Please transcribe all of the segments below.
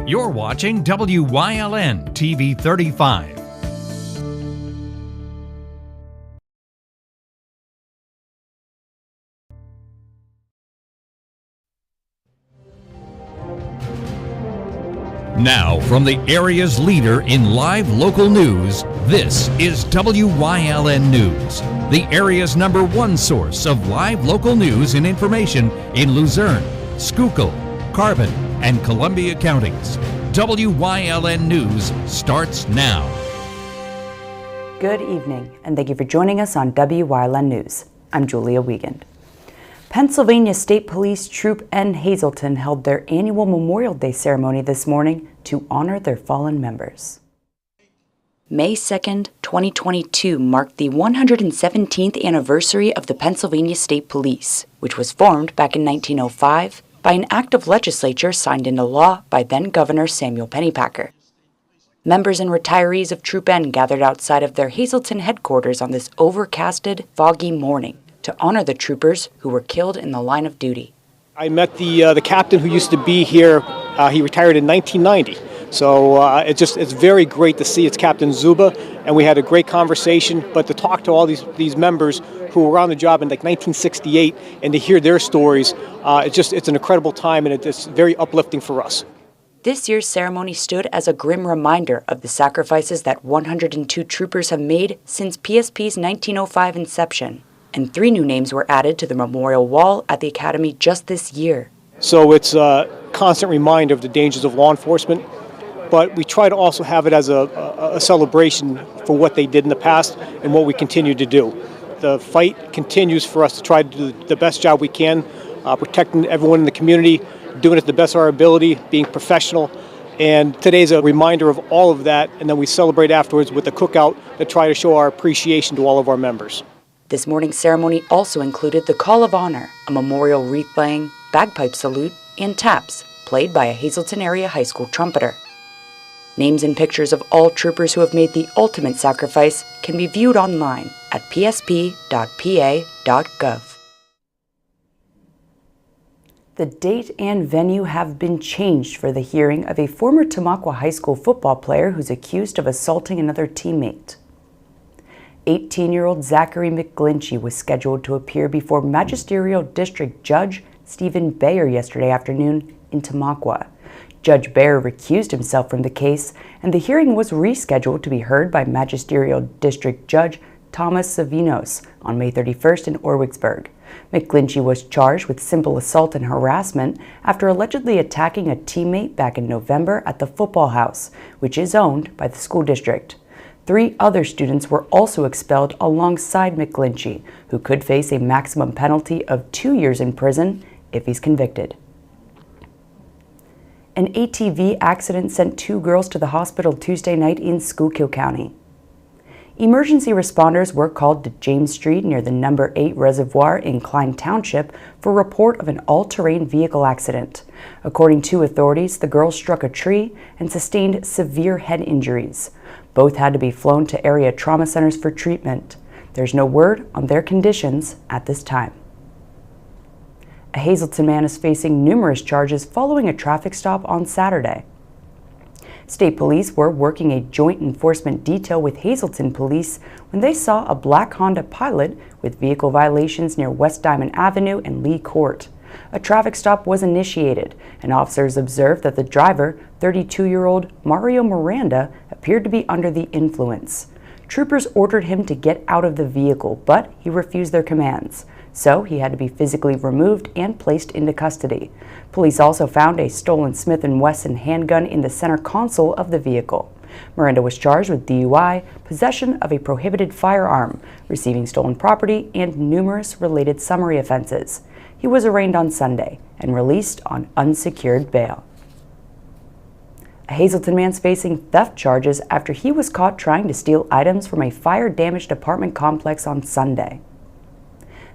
You're watching WYLN TV 35. Now, from the area's leader in live local news, this is WYLN News, the area's #1 source of live local news and information in Luzerne, Schuylkill, Carbon, and Columbia counties. WYLN News starts now. Good evening, and thank you for joining us on WYLN News. I'm Julia Wiegand. Pennsylvania State Police Troop N Hazelton held their annual Memorial Day ceremony this morning to honor their fallen members. May 2nd, 2022 marked the 117th anniversary of the Pennsylvania State Police, which was formed back in 1905 by an act of legislature signed into law by then-Governor Samuel Pennypacker. Members and retirees of Troop N gathered outside of their Hazelton headquarters on this overcasted, foggy morning to honor the troopers who were killed in the line of duty. I met the captain who used to be here. He retired in 1990. So it's very great to see. It's Captain Zuba, and we had a great conversation. But to talk to all these members who were on the job in like 1968 and to hear their stories, it's an incredible time, and it's very uplifting for us. This year's ceremony stood as a grim reminder of the sacrifices that 102 troopers have made since PSP's 1905 inception, and 3 new names were added to the memorial wall at the Academy just this year. So it's a constant reminder of the dangers of law enforcement, but we try to also have it as a celebration for what they did in the past and what we continue to do. The fight continues for us to try to do the best job we can, protecting everyone in the community, doing it to the best of our ability, being professional. And today's a reminder of all of that, and then we celebrate afterwards with a cookout to try to show our appreciation to all of our members. This morning's ceremony also included the Call of Honor, a memorial wreath laying, bagpipe salute, and taps, played by a Hazelton area high school trumpeter. Names and pictures of all troopers who have made the ultimate sacrifice can be viewed online at psp.pa.gov. The date and venue have been changed for the hearing of a former Tamaqua High School football player who's accused of assaulting another teammate. 18-year-old Zachary McGlinchey was scheduled to appear before Magisterial District Judge Stephen Bayer yesterday afternoon in Tamaqua. Judge Bayer recused himself from the case, and the hearing was rescheduled to be heard by Magisterial District Judge Thomas Savinos on May 31st in Orwigsburg. McGlinchey was charged with simple assault and harassment after allegedly attacking a teammate back in November at the football house, which is owned by the school district. 3 other students were also expelled alongside McGlinchey, who could face a maximum penalty of 2 years in prison if he's convicted. An ATV accident sent 2 girls to the hospital Tuesday night in Schuylkill County. Emergency responders were called to James Street near the number 8 reservoir in Klein Township for report of an all-terrain vehicle accident. According to authorities, the girls struck a tree and sustained severe head injuries. Both had to be flown to area trauma centers for treatment. There's no word on their conditions at this time. A Hazelton man is facing numerous charges following a traffic stop on Saturday. State police were working a joint enforcement detail with Hazelton police when they saw a black Honda Pilot with vehicle violations near West Diamond Avenue and Lee Court. A traffic stop was initiated, and officers observed that the driver, 32-year-old Mario Miranda, appeared to be under the influence. Troopers ordered him to get out of the vehicle, but he refused their commands. So he had to be physically removed and placed into custody. Police also found a stolen Smith & Wesson handgun in the center console of the vehicle. Miranda was charged with DUI, possession of a prohibited firearm, receiving stolen property, and numerous related summary offenses. He was arraigned on Sunday and released on unsecured bail. A Hazelton man's facing theft charges after he was caught trying to steal items from a fire-damaged apartment complex on Sunday.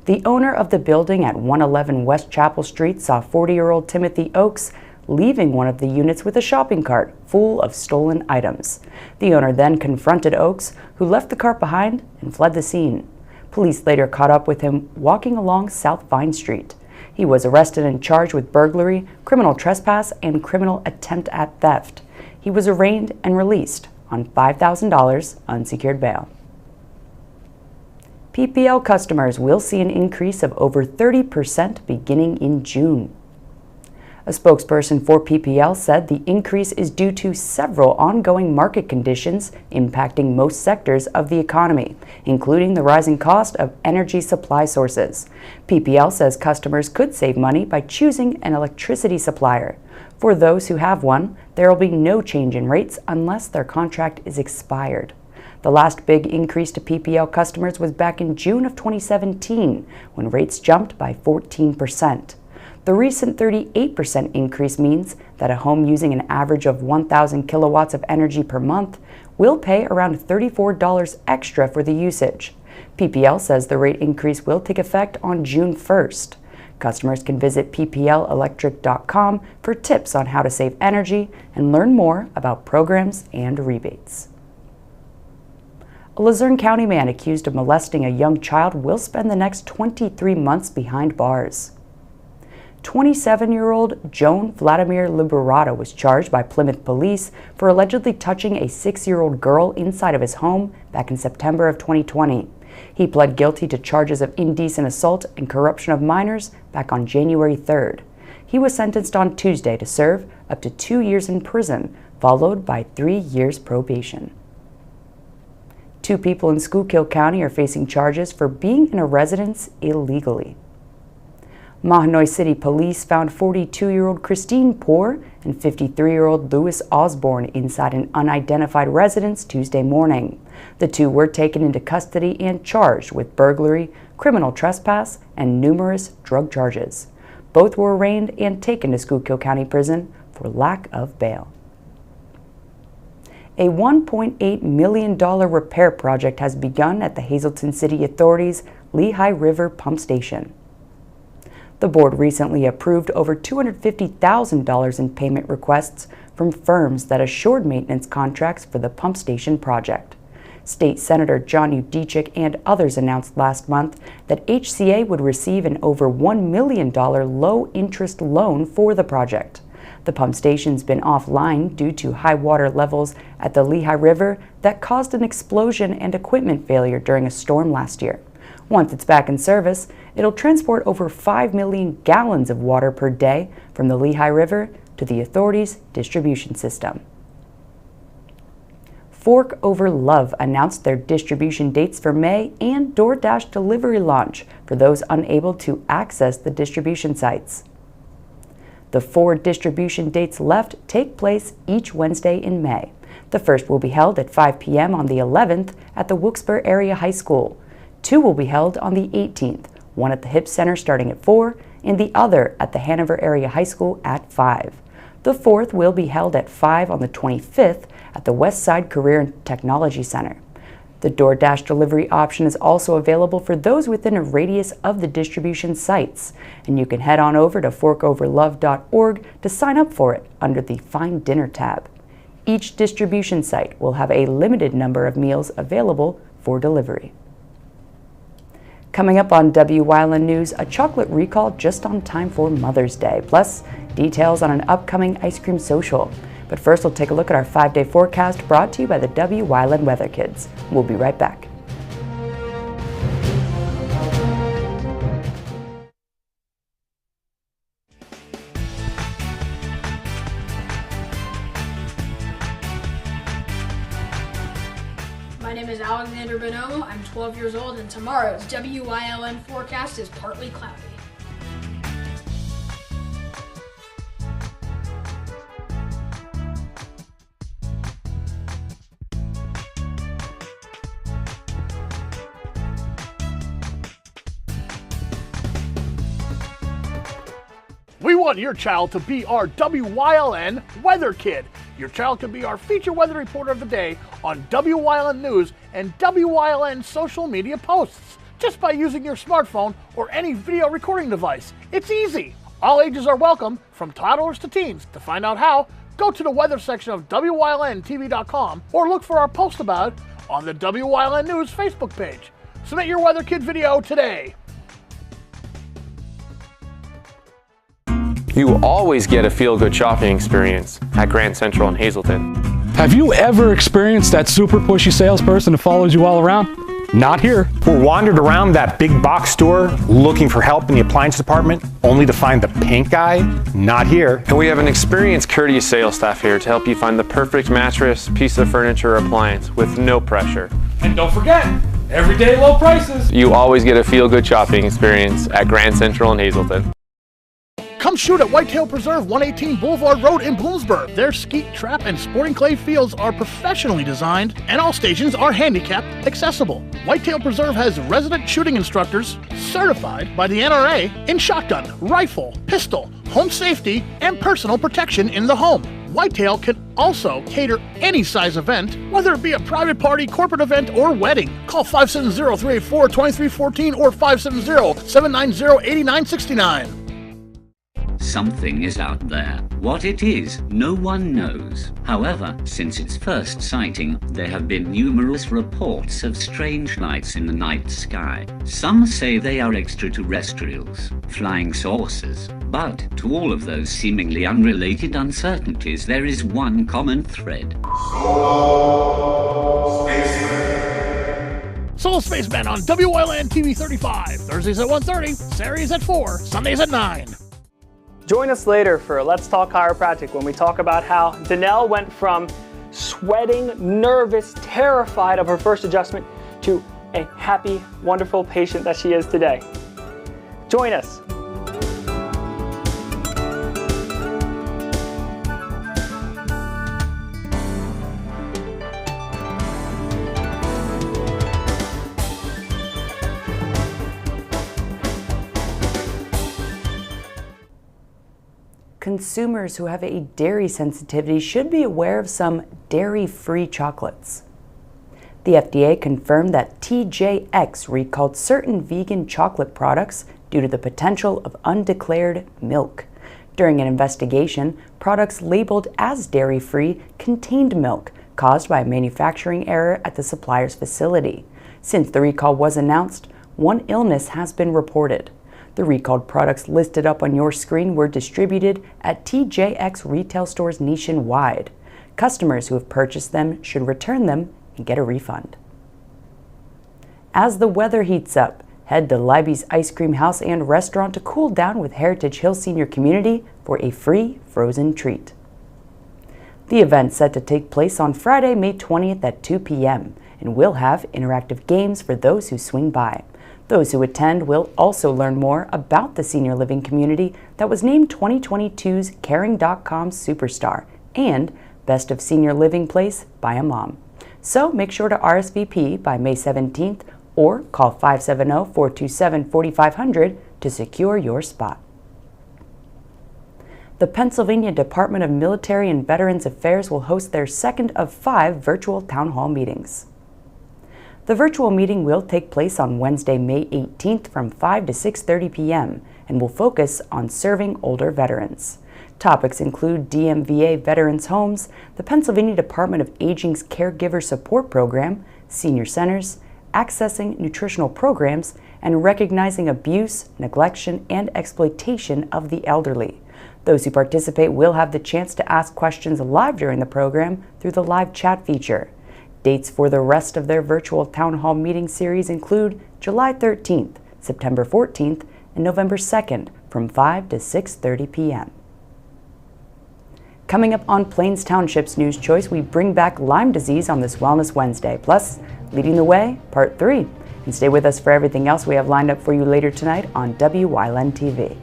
The owner of the building at 111 West Chapel Street saw 40-year-old Timothy Oakes leaving one of the units with a shopping cart full of stolen items. The owner then confronted Oakes, who left the cart behind and fled the scene. Police later caught up with him walking along South Vine Street. He was arrested and charged with burglary, criminal trespass, and criminal attempt at theft. He was arraigned and released on $5,000 unsecured bail. PPL customers will see an increase of over 30% beginning in June. A spokesperson for PPL said the increase is due to several ongoing market conditions impacting most sectors of the economy, including the rising cost of energy supply sources. PPL says customers could save money by choosing an electricity supplier. For those who have one, there will be no change in rates unless their contract is expired. The last big increase to PPL customers was back in June of 2017, when rates jumped by 14%. The recent 38% increase means that a home using an average of 1,000 kilowatts of energy per month will pay around $34 extra for the usage. PPL says the rate increase will take effect on June 1st. Customers can visit pplelectric.com for tips on how to save energy and learn more about programs and rebates. A Luzerne County man accused of molesting a young child will spend the next 23 months behind bars. 27-year-old Joan Vladimir Liberata was charged by Plymouth police for allegedly touching a 6-year-old girl inside of his home back in September of 2020. He pled guilty to charges of indecent assault and corruption of minors back on January 3rd. He was sentenced on Tuesday to serve up to 2 years in prison, followed by 3 years probation. 2 people in Schuylkill County are facing charges for being in a residence illegally. Mahanoy City Police found 42-year-old Christine Poor and 53-year-old Louis Osborne inside an unidentified residence Tuesday morning. The 2 were taken into custody and charged with burglary, criminal trespass, and numerous drug charges. Both were arraigned and taken to Schuylkill County Prison for lack of bail. A $1.8 million repair project has begun at the Hazelton City Authority's Lehigh River Pump Station. The board recently approved over $250,000 in payment requests from firms that assured maintenance contracts for the pump station project. State Senator John Udicic and others announced last month that HCA would receive an over $1 million low-interest loan for the project. The pump station's been offline due to high water levels at the Lehigh River that caused an explosion and equipment failure during a storm last year. Once it's back in service, it'll transport over 5 million gallons of water per day from the Lehigh River to the authority's distribution system. Fork Over Love announced their distribution dates for May and DoorDash delivery launch for those unable to access the distribution sites. The 4 distribution dates left take place each Wednesday in May. The first will be held at 5 p.m. on the 11th at the Wilkes-Barre Area High School. 2 will be held on the 18th, one at the Hip Center starting at 4, and the other at the Hanover Area High School at 5. The 4th will be held at 5 on the 25th at the West Side Career and Technology Center. The DoorDash delivery option is also available for those within a radius of the distribution sites, and you can head on over to forkoverlove.org to sign up for it under the Find Dinner tab. Each distribution site will have a limited number of meals available for delivery. Coming up on Wyln News, a chocolate recall just on time for Mother's Day, plus details on an upcoming ice cream social. But first, we'll take a look at our 5-day forecast brought to you by the Wyln Weather Kids. We'll be right back. My name is Alexander Bonomo. I'm 12 years old, and tomorrow's Wyln forecast is partly cloudy. We want your child to be our Wyln Weather Kid. Your child can be our feature weather reporter of the day on Wyln News and Wyln social media posts just by using your smartphone or any video recording device. It's easy. All ages are welcome, from toddlers to teens. To find out how, go to the weather section of WYLNTV.com or look for our post about it on the Wyln News Facebook page. Submit your Weather Kid video today. You always get a feel-good shopping experience at Grand Central in Hazleton. Have you ever experienced that super pushy salesperson who follows you all around? Not here. Or wandered around that big box store looking for help in the appliance department, only to find the pink guy? Not here. And we have an experienced, courteous sales staff here to help you find the perfect mattress, piece of furniture, or appliance with no pressure. And don't forget, everyday low prices. You always get a feel-good shopping experience at Grand Central in Hazleton. Come shoot at Whitetail Preserve, 118 Boulevard Road in Bloomsburg. Their skeet, trap, and sporting clay fields are professionally designed, and all stations are handicapped accessible. Whitetail Preserve has resident shooting instructors certified by the NRA in shotgun, rifle, pistol, home safety, and personal protection in the home. Whitetail can also cater any size event, whether it be a private party, corporate event, or wedding. Call 570-384-2314 or 570-790-8969. Something is out there. What it is, no one knows. However, since its first sighting, there have been numerous reports of strange lights in the night sky. Some say they are extraterrestrials, flying saucers. But to all of those seemingly unrelated uncertainties, there is one common thread. Solo Spaceman on Wyln TV 35. Thursdays at 1:30, Saturdays at 4, Sundays at 9. Join us later for Let's Talk Chiropractic when we talk about how Danelle went from sweating, nervous, terrified of her first adjustment to a happy, wonderful patient that she is today. Join us. Consumers who have a dairy sensitivity should be aware of some dairy-free chocolates. The FDA confirmed that TJX recalled certain vegan chocolate products due to the potential of undeclared milk. During an investigation, products labeled as dairy-free contained milk caused by a manufacturing error at the supplier's facility. Since the recall was announced, one illness has been reported. The recalled products listed up on your screen were distributed at TJX retail stores nationwide. Customers who have purchased them should return them and get a refund. As the weather heats up, head to Libby's Ice Cream House and Restaurant to cool down with Heritage Hill Senior Community for a free frozen treat. The event set to take place on Friday, May 20th at 2 p.m. and will have interactive games for those who swing by. Those who attend will also learn more about the senior living community that was named 2022's Caring.com Superstar and Best of Senior Living Place by a Mom. So make sure to RSVP by May 17th or call 570-427-4500 to secure your spot. The Pennsylvania Department of Military and Veterans Affairs will host their second of 5 virtual town hall meetings. The virtual meeting will take place on Wednesday, May 18th from 5 to 6:30 p.m. and will focus on serving older veterans. Topics include DMVA Veterans Homes, the Pennsylvania Department of Aging's Caregiver Support Program, senior centers, accessing nutritional programs, and recognizing abuse, neglection, and exploitation of the elderly. Those who participate will have the chance to ask questions live during the program through the live chat feature. Dates for the rest of their virtual town hall meeting series include July 13th, September 14th, and November 2nd from 5 to 6:30 p.m. Coming up on Plains Township's News Choice, we bring back Lyme disease on this Wellness Wednesday, plus Leading the Way, Part 3. And stay with us for everything else we have lined up for you later tonight on Wyln TV.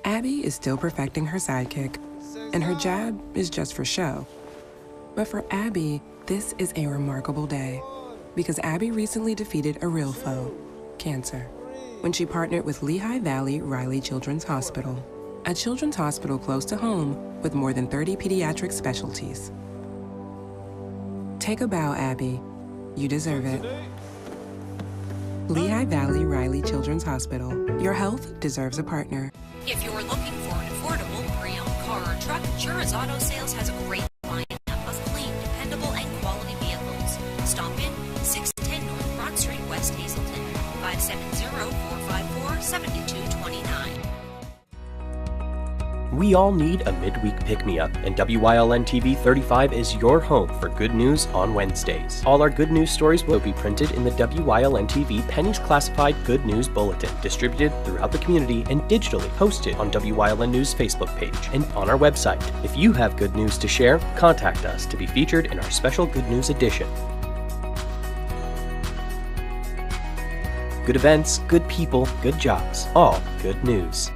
Abby is still perfecting her sidekick, and her jab is just for show. But for Abby, this is a remarkable day, because Abby recently defeated a real foe, cancer, when she partnered with Lehigh Valley Riley Children's Hospital, a children's hospital close to home with more than 30 pediatric specialties. Take a bow, Abby. You deserve it. Lehigh Valley Riley Children's Hospital. Your health deserves a partner. If you're looking for an affordable pre-owned car or truck, Jura's Auto Sales has a great lineup of clean, dependable, and quality vehicles. Stop in 610 North Broad Street, West Hazelton, 570-454-7229. We all need a midweek pick-me-up, and WYLN TV 35 is your home for good news on Wednesdays. All our good news stories will be printed in the WYLN TV Penny's Classified Good News Bulletin, distributed throughout the community and digitally posted on WYLN News Facebook page and on our website. If you have good news to share, contact us to be featured in our special Good News edition. Good events, good people, good jobs, all good news.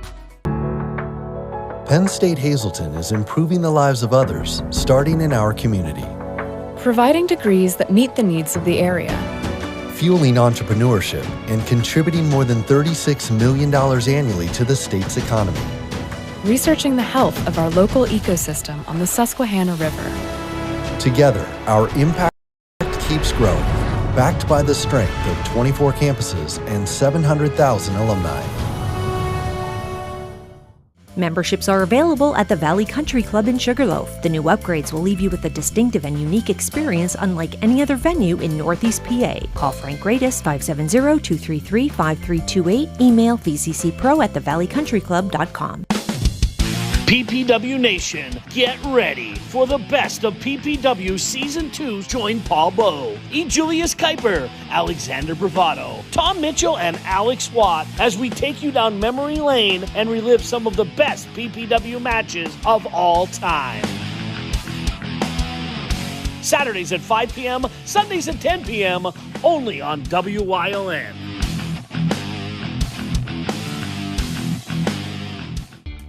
Penn State Hazleton is improving the lives of others, starting in our community. Providing degrees that meet the needs of the area. Fueling entrepreneurship and contributing more than $36 million annually to the state's economy. Researching the health of our local ecosystem on the Susquehanna River. Together, our impact keeps growing, backed by the strength of 24 campuses and 700,000 alumni. Memberships are available at the Valley Country Club in Sugarloaf. The new upgrades will leave you with a distinctive and unique experience unlike any other venue in Northeast PA. Call Frank Gradis 570-233-5328. Email vccpro@thevalleycountryclub.com. PPW Nation, get ready for the best of PPW Season 2. Join Paul Bowe, E. Julius Kuiper, Alexander Bravado, Tom Mitchell, and Alex Watt as we take you down memory lane and relive some of the best PPW matches of all time. Saturdays at 5 p.m., Sundays at 10 p.m., only on WYLN.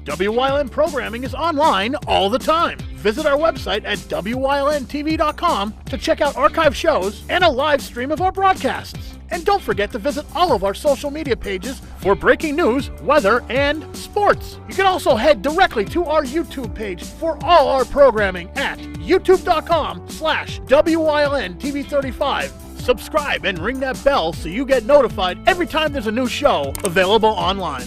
WYLN programming is online all the time. Visit our website at WYLNTV.com to check out archive shows and a live stream of our broadcasts. And don't forget to visit all of our social media pages for breaking news, weather, and sports. You can also head directly to our YouTube page for all our programming at youtube.com/WYLNTV35. Subscribe and ring that bell so you get notified every time there's a new show available online.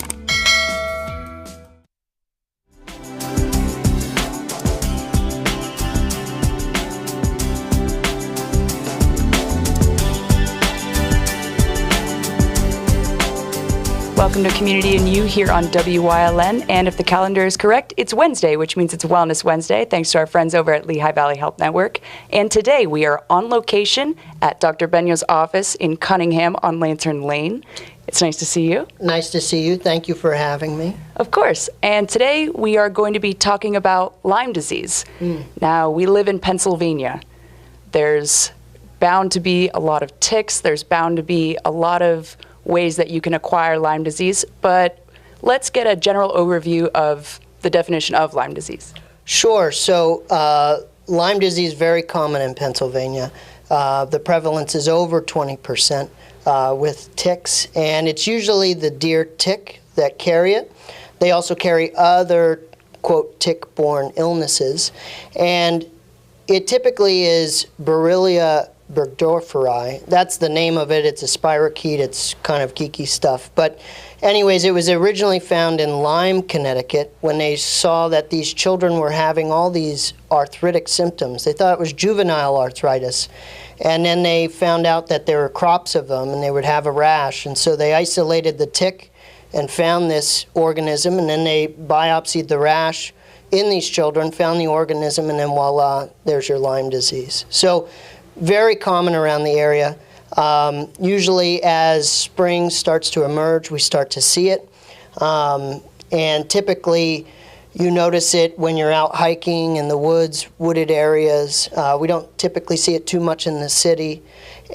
Welcome to Community and You here on WYLN, and if the calendar is correct, it's Wednesday, which means it's Wellness Wednesday, thanks to our friends over at Lehigh Valley Health Network. And today we are on location at Dr. Benyo's office in Cunningham on Lantern Lane. It's nice to see you. Nice to see you. Thank you for having me. Of course. And today we are going to be talking about Lyme disease. Now, we live in Pennsylvania. There's bound to be a lot of ticks. There's bound to be a lot of ways that you can acquire Lyme disease, but let's get a general overview of the definition of Lyme disease. Sure. So Lyme disease is very common in Pennsylvania. The prevalence is over 20% with ticks, and it's usually the deer tick that carry it. They also carry other, quote, tick-borne illnesses, and it typically is Borrelia burgdorferi. That's the name of it. It's a spirochete. It's kind of geeky stuff. But anyways, it was originally found in Lyme, Connecticut, when they saw that these children were having all these arthritic symptoms. They thought it was juvenile arthritis. And then they found out that there were crops of them and they would have a rash. And so they isolated the tick and found this organism, and then they biopsied the rash in these children, found the organism, and then voila, there's your Lyme disease. So very common around the area. Usually as spring starts to emerge, we start to see it. And typically you notice it when you're out hiking in the woods, wooded areas. We don't typically see it too much in the city.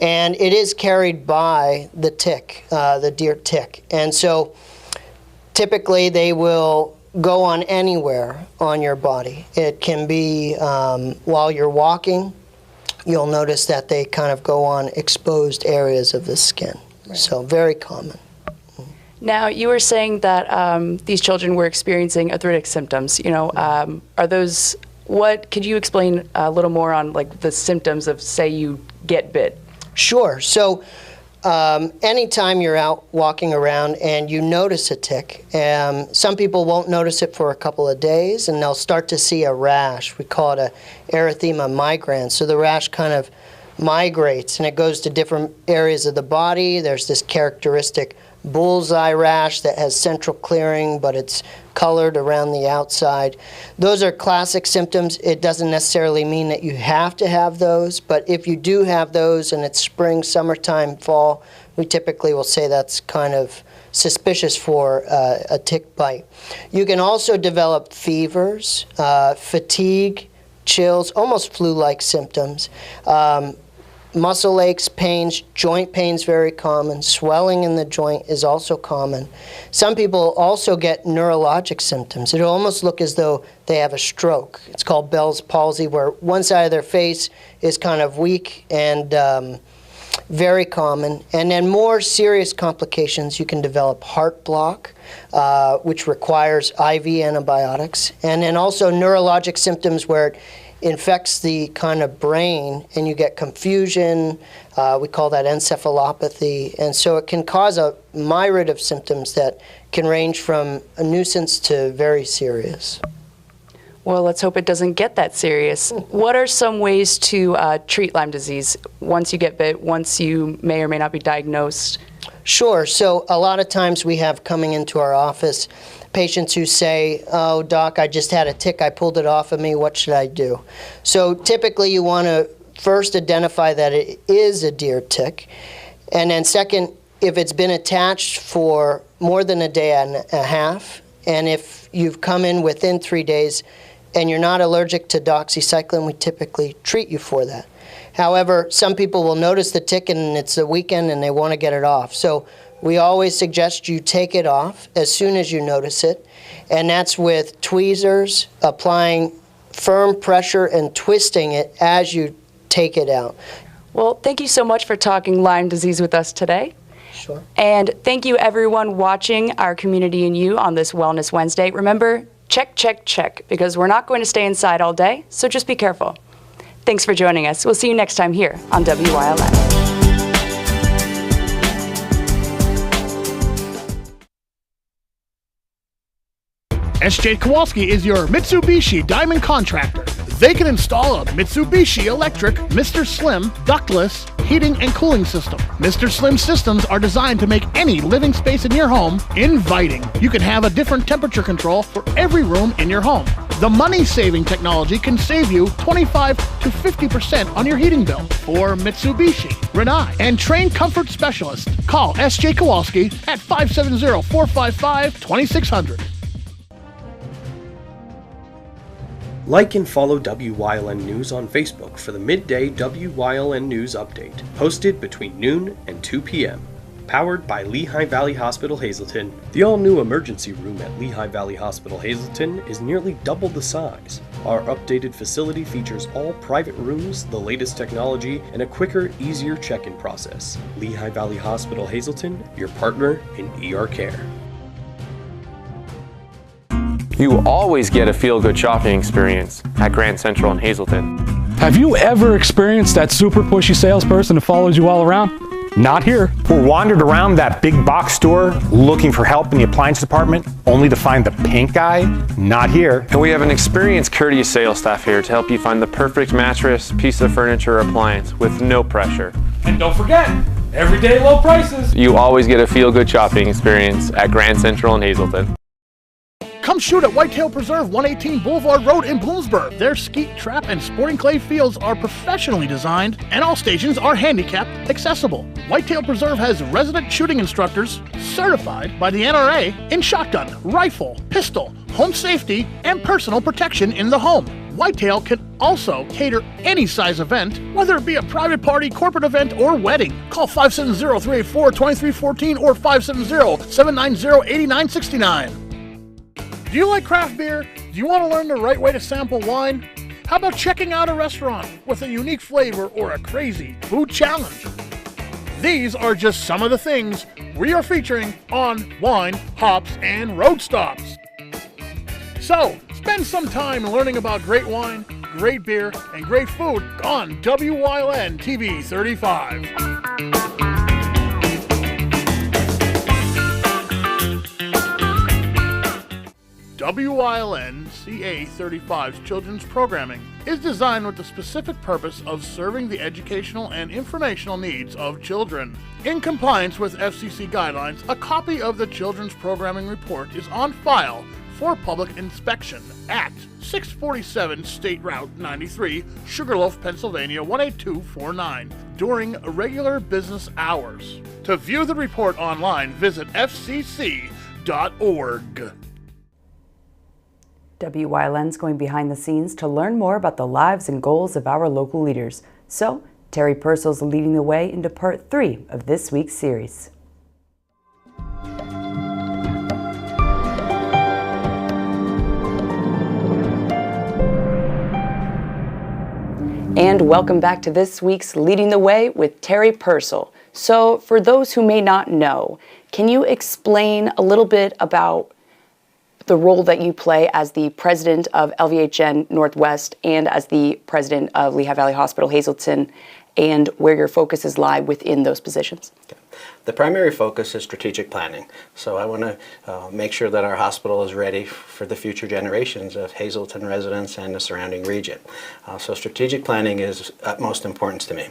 And it is carried by the tick, the deer tick. And so typically they will go on anywhere on your body. It can be while you're walking. You'll notice that they kind of go on exposed areas of the skin. Right. So very common. Now, you were saying that these children were experiencing arthritic symptoms. You know, are those, could you explain a little more on like the symptoms of, say, you get bit? Sure. So anytime you're out walking around and you notice a tick, some people won't notice it for a couple of days and they'll start to see a rash. We call it a erythema migrans. So the rash kind of migrates and it goes to different areas of the body. There's this characteristic bullseye rash that has central clearing, but it's colored around the outside. Those are classic symptoms. It doesn't necessarily mean that you have to have those, but if you do have those and it's spring, summertime, fall, we typically will say that's kind of suspicious for a tick bite. You can also develop fevers, fatigue, chills, almost flu-like symptoms. Muscle aches, pains, joint pains very common. Swelling in the joint is also common. Some people also get neurologic symptoms. It'll almost look as though they have a stroke. It's called Bell's palsy, where one side of their face is kind of weak and very common. And then more serious complications, you can develop heart block, which requires IV antibiotics. And then also neurologic symptoms where it infects the kind of brain and you get confusion. We call that encephalopathy. And so it can cause a myriad of symptoms that can range from a nuisance to very serious. Well, let's hope it doesn't get that serious. What are some ways to treat Lyme disease once you get bit, once you may or may not be diagnosed? Sure. So a lot of times we have coming into our office patients who say, oh, doc, I just had a tick, I pulled it off of me, what should I do? So typically you want to first identify that it is a deer tick, and then second, if it's been attached for more than a day and a half, and if you've come in within 3 days and you're not allergic to doxycycline, we typically treat you for that. However, some people will notice the tick and it's the weekend and they want to get it off. So we always suggest you take it off as soon as you notice it, and that's with tweezers, applying firm pressure and twisting it as you take it out. Well, thank you so much for talking Lyme disease with us today. Sure. And thank you everyone watching Our Community and You on this Wellness Wednesday. Remember, check, check, check, because we're not going to stay inside all day, so just be careful. Thanks for joining us. We'll see you next time here on WYLN. SJ Kowalski is your Mitsubishi Diamond Contractor. They can install a Mitsubishi electric Mr. Slim ductless heating and cooling system. Mr. Slim systems are designed to make any living space in your home inviting. You can have a different temperature control for every room in your home. The money-saving technology can save you 25 to 50% on your heating bill. For Mitsubishi, Renai, and trained comfort specialists, call SJ Kowalski at 570-455-2600. Like and follow WYLN News on Facebook for the midday WYLN News update, posted between noon and 2 p.m. Powered by Lehigh Valley Hospital Hazleton, the all-new emergency room at Lehigh Valley Hospital Hazleton is nearly double the size. Our updated facility features all private rooms, the latest technology, and a quicker, easier check-in process. Lehigh Valley Hospital Hazleton, your partner in ER care. You always get a feel-good shopping experience at Grand Central in Hazleton. Have you ever experienced that super pushy salesperson who follows you all around? Not here. Or wandered around that big box store looking for help in the appliance department, only to find the pink guy? Not here. And we have an experienced, courteous sales staff here to help you find the perfect mattress, piece of furniture, or appliance with no pressure. And don't forget, everyday low prices. You always get a feel-good shopping experience at Grand Central in Hazleton. Come shoot at Whitetail Preserve 118 Boulevard Road in Bloomsburg. Their skeet, trap, and sporting clay fields are professionally designed, and all stations are handicapped accessible. Whitetail Preserve has resident shooting instructors certified by the NRA in shotgun, rifle, pistol, home safety, and personal protection in the home. Whitetail can also cater any size event, whether it be a private party, corporate event, or wedding. Call 570-384-2314 or 570-790-8969. Do you like craft beer? Do you want to learn the right way to sample wine? How about checking out a restaurant with a unique flavor or a crazy food challenge? These are just some of the things we are featuring on Wine, Hops, and Road Stops. So, spend some time learning about great wine, great beer, and great food on WYLN TV 35. WYLN CA35's children's programming is designed with the specific purpose of serving the educational and informational needs of children. In compliance with FCC guidelines, a copy of the children's programming report is on file for public inspection at 647 State Route 93, Sugarloaf, Pennsylvania 18249 during regular business hours. To view the report online, visit fcc.org. WYLN's going behind the scenes to learn more about the lives and goals of our local leaders. So, Terry Purcell's leading the way into part 3 of this week's series. And welcome back to this week's Leading the Way with Terry Purcell. So, for those who may not know, can you explain a little bit about the role that you play as the president of LVHN Northwest and as the president of Lehigh Valley Hospital Hazleton, and where your focuses lie within those positions? The primary focus is strategic planning. So I want to make sure that our hospital is ready for the future generations of Hazleton residents and the surrounding region. So strategic planning is utmost importance to me.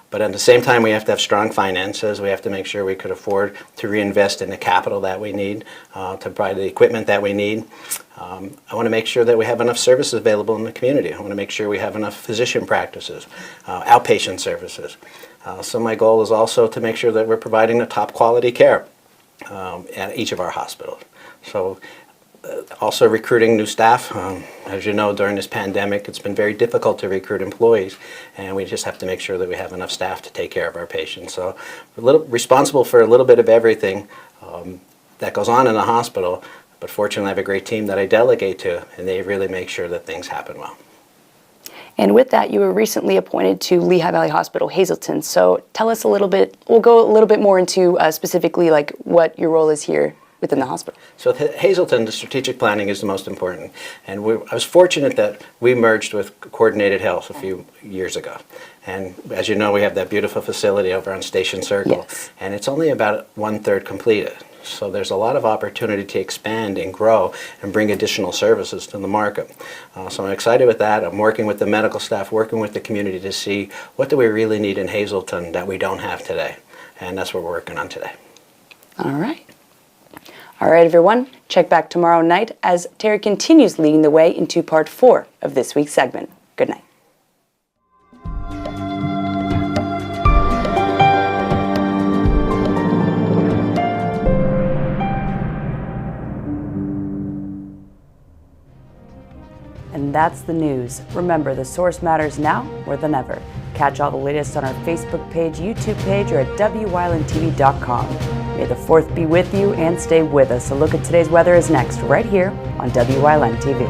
But at the same time, we have to have strong finances. We have to make sure we could afford to reinvest in the capital that we need, to provide the equipment that we need. I want to make sure that we have enough services available in the community. I want to make sure we have enough physician practices, outpatient services. So my goal is also to make sure that we're providing the top quality care at each of our hospitals. So also recruiting new staff. As you know, during this pandemic, it's been very difficult to recruit employees, and we just have to make sure that we have enough staff to take care of our patients. So we're responsible for a little bit of everything that goes on in the hospital, but fortunately I have a great team that I delegate to, and they really make sure that things happen well. And with that, you were recently appointed to Lehigh Valley Hospital Hazleton. So tell us a little bit, we'll go a little bit more into specifically like what your role is here within the hospital. So at Hazelton, the strategic planning is the most important. And I was fortunate that we merged with Coordinated Health a few years ago. And as you know, we have that beautiful facility over on Station Circle. Yes. And it's only about 1/3 completed. So there's a lot of opportunity to expand and grow and bring additional services to the market. So I'm excited with that. I'm working with the medical staff, working with the community to see what do we really need in Hazelton that we don't have today. And that's what we're working on today. All right. All right, everyone, check back tomorrow night as Terry continues leading the way into part 4 of this week's segment. Good night. And that's the news. Remember, the source matters now more than ever. Catch all the latest on our Facebook page, YouTube page, or at WYLNTV.com. May the 4th be with you and stay with us. A look at today's weather is next, right here on WYLN TV.